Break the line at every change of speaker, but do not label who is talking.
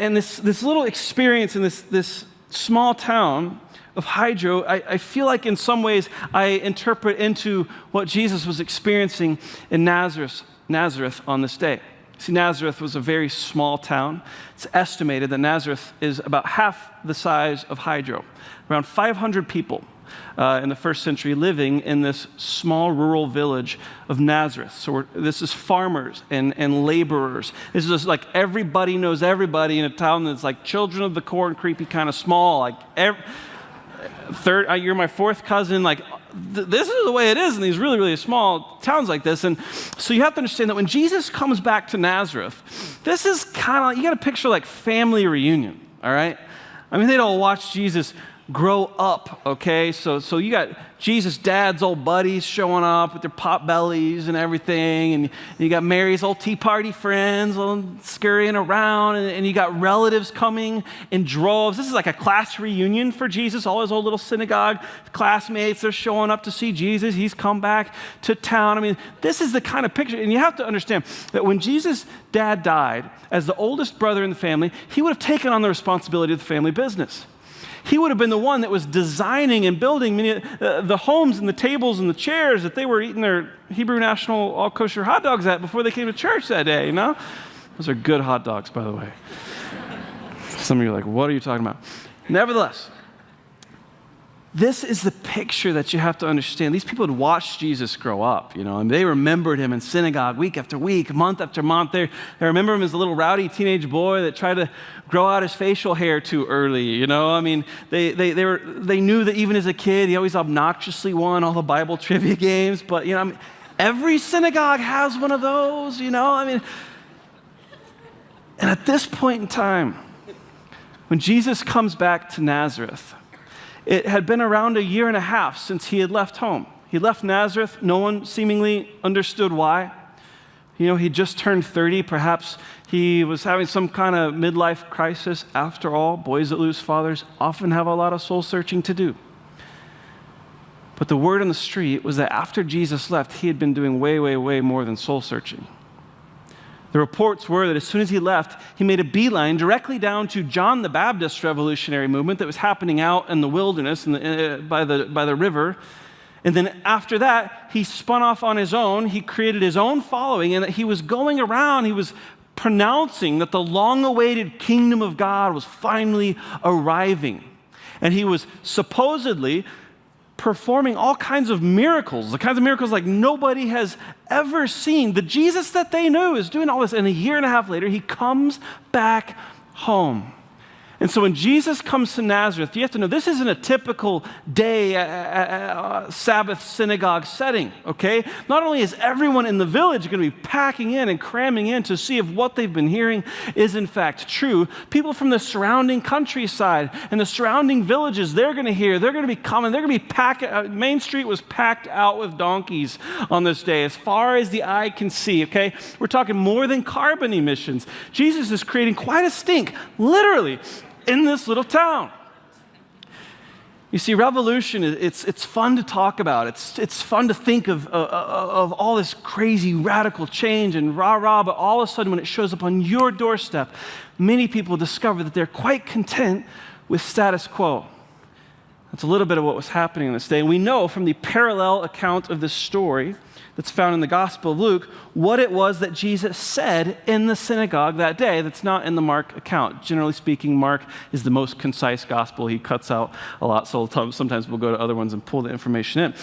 And this little experience in this small town of Hydro, I feel like in some ways I interpret into what Jesus was experiencing in Nazareth on this day. See, Nazareth was a very small town. It's estimated that Nazareth is about half the size of Hydro, around 500 people in the first century living in this small rural village of Nazareth. So this is farmers and laborers. This is just like everybody knows everybody in a town that's like children of the corn, creepy, kind of small. Like you're my fourth cousin. Like this is the way it is in these really, really small towns like this. And so you have to understand that when Jesus comes back to Nazareth, this is kind of, you got to picture like family reunion, all right? I mean, they don't watch Jesus grow up, okay? So you got Jesus' dad's old buddies showing up with their pot bellies and everything, and you got Mary's old tea party friends scurrying around, and you got relatives coming in droves. This is like a class reunion for Jesus. All his old little synagogue classmates, they're showing up to see Jesus. He's come back to town. I mean, this is the kind of picture, and you have to understand that when Jesus' dad died, as the oldest brother in the family, he would have taken on the responsibility of the family business. He would have been the one that was designing and building many the homes and the tables and the chairs that they were eating their Hebrew National all kosher hot dogs at before they came to church that day, you know? Those are good hot dogs, by the way. Some of you are like, what are you talking about? Nevertheless, this is the picture that you have to understand. These people had watched Jesus grow up, you know, and they remembered him in synagogue week after week, month after month. They remember him as a little rowdy teenage boy that tried to grow out his facial hair too early, you know. I mean, they knew that even as a kid, he always obnoxiously won all the Bible trivia games. But, you know, I mean, every synagogue has one of those, you know. I mean, and at this point in time, when Jesus comes back to Nazareth, it had been around 1.5 years since he had left home. He left Nazareth. No one seemingly understood why. You know, he just turned 30. Perhaps he was having some kind of midlife crisis. After all, boys that lose fathers often have a lot of soul searching to do. But the word on the street was that after Jesus left, he had been doing way, way, way more than soul searching. The reports were that as soon as he left, he made a beeline directly down to John the Baptist's revolutionary movement that was happening out in the wilderness by the river. And then after that, he spun off on his own. He created his own following, and that he was going around, he was pronouncing that the long-awaited kingdom of God was finally arriving. And he was supposedly performing all kinds of miracles, the kinds of miracles like nobody has ever seen. The Jesus that they knew is doing all this, and 1.5 years later, he comes back home. And so when Jesus comes to Nazareth, you have to know this isn't a typical day Sabbath synagogue setting, okay? Not only is everyone in the village going to be packing in and cramming in to see if what they've been hearing is in fact true, people from the surrounding countryside and the surrounding villages, they're going to hear, they're going to be coming, they're going to be packing. Main Street was packed out with donkeys on this day, as far as the eye can see, okay? We're talking more than carbon emissions. Jesus is creating quite a stink, literally, in this little town. You see, revolution, it's fun to talk about. It's fun to think of all this crazy radical change and rah-rah, but all of a sudden when it shows up on your doorstep, many people discover that they're quite content with status quo. That's a little bit of what was happening in this day. And we know from the parallel account of this story that's found in the Gospel of Luke what it was that Jesus said in the synagogue that day that's not in the Mark account. Generally speaking, Mark is the most concise gospel. He cuts out a lot, so sometimes we'll go to other ones and pull the information in.